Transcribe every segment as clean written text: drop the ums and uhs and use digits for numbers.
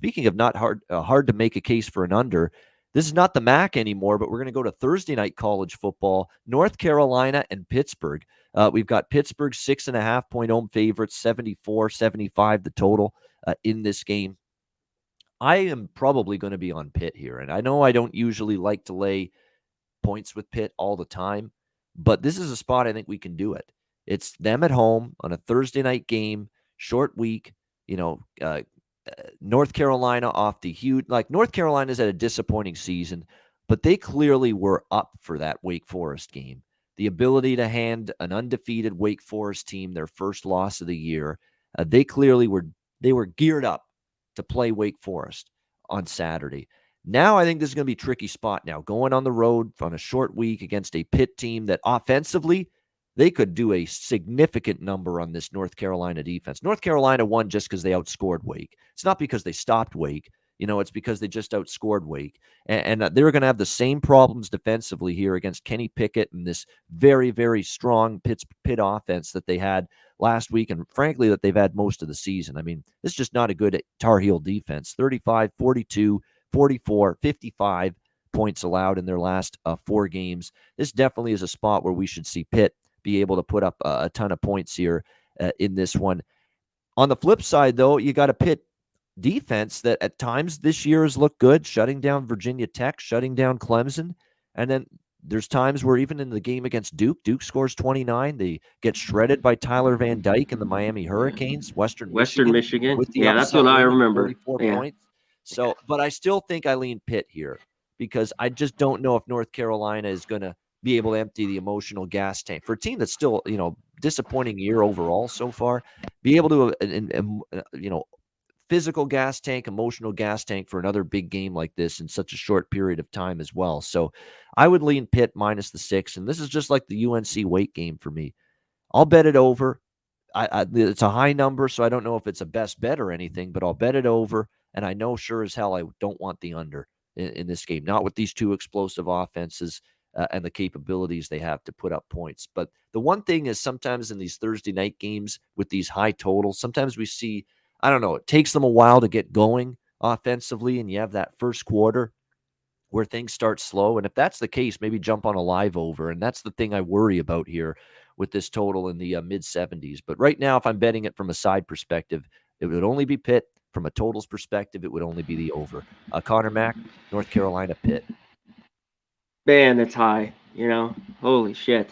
speaking of not hard to make a case for an under, this is not the MAC anymore, but we're going to go to Thursday night college football, North Carolina and Pittsburgh. We've got Pittsburgh 6.5-point home favorites, 74-75 the total in this game. I am probably going to be on Pitt here. And I know I don't usually like to lay points with Pitt all the time, but this is a spot I think we can do it. It's them at home on a Thursday night game, short week, North Carolina off the huge, like North Carolina's had a disappointing season, but they clearly were up for that Wake Forest game. The ability to hand an undefeated Wake Forest team their first loss of the year, they were geared up to play Wake Forest on Saturday. Now I think this is going to be a tricky spot now, going on the road on a short week against a Pitt team that offensively, they could do a significant number on this North Carolina defense. North Carolina won just because they outscored Wake. It's not because they stopped Wake. It's because they just outscored Wake. And they're going to have the same problems defensively here against Kenny Pickett and this very, very strong Pitt offense that they had last week, and frankly, that they've had most of the season. I mean, this is just not a good Tar Heel defense. 35, 42, 44, 55 points allowed in their last 4 games. This definitely is a spot where we should see Pitt be able to put up a ton of points here in this one. On the flip side, though, you got a Pitt defense that at times this year has looked good, shutting down Virginia Tech, shutting down Clemson. And then there's times where even in the game against Duke scores 29. They get shredded by Tyler Van Dyke and the Miami Hurricanes, Western Michigan. With the yeah, that's what I remember. 34 points. So, but I still think I lean Pitt here because I just don't know if North Carolina is going to be able to empty the emotional gas tank for a team that's still, disappointing year overall so far. Be able to, physical gas tank, emotional gas tank for another big game like this in such a short period of time as well. So I would lean Pitt minus the 6, and this is just like the UNC Wake game for me. I'll bet it over. It's a high number, so I don't know if it's a best bet or anything, but I'll bet it over, and I know sure as hell I don't want the under in this game, not with these two explosive offenses and the capabilities they have to put up points. But the one thing is sometimes in these Thursday night games with these high totals, sometimes we see, I don't know, it takes them a while to get going offensively, and you have that first quarter where things start slow. And if that's the case, maybe jump on a live over. And that's the thing I worry about here with this total in the mid 70s. But right now, if I'm betting it from a side perspective, it would only be Pitt. From a totals perspective, it would only be the over. Conor Mack, North Carolina, Pitt. Man, that's high. Holy shit.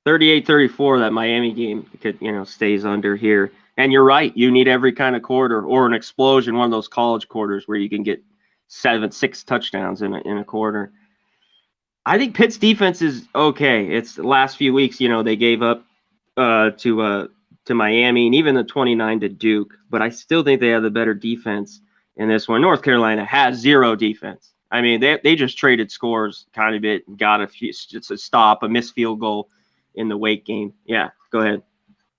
38-34, that Miami game could, stays under here. And you're right. You need every kind of quarter or an explosion, one of those college quarters where you can get 6 touchdowns in a quarter. I think Pitt's defense is okay. It's the last few weeks, they gave up to Miami and even the 29 to Duke, but I still think they have the better defense in this one. North Carolina has zero defense. I mean, they just traded scores kind of bit and got just a stop, a missed field goal in the Wake game. Yeah, go ahead.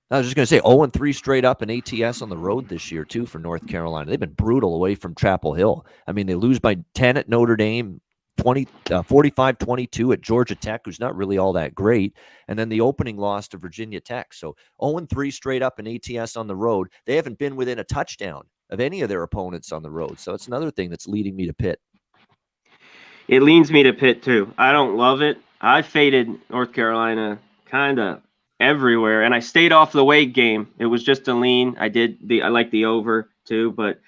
I was just going to say 0-3 straight up in ATS on the road this year, too, for North Carolina. They've been brutal away from Chapel Hill. I mean, they lose by 10 at Notre Dame, 45-22 at Georgia Tech, who's not really all that great, and then the opening loss to Virginia Tech. So 0-3 straight up in ATS on the road. They haven't been within a touchdown of any of their opponents on the road. So it's another thing that's leading me to Pitt. It leans me to Pitt, too. I don't love it. I faded North Carolina kind of everywhere, and I stayed off the Wake game. It was just a lean. I like the over too, but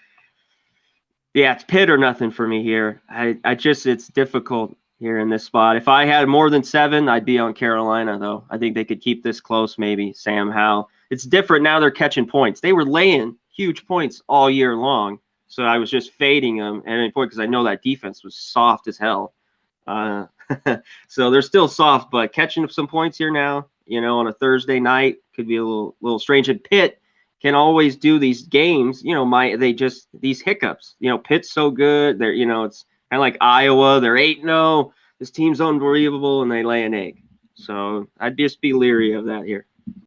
yeah, it's Pitt or nothing for me here. It's difficult here in this spot. If I had more than 7, I'd be on Carolina though. I think they could keep this close, maybe. Sam Howell. It's different now. They're catching points. They were laying huge points all year long, so I was just fading them, and because I know that defense was soft as hell. So they're still soft, but catching up some points here now. On a Thursday night could be a little strange. And Pitt can always do these games. These hiccups. Pitt's so good. They're it's kind of like Iowa. They're 8-0. This team's unbelievable, and they lay an egg. So I'd just be leery of that here.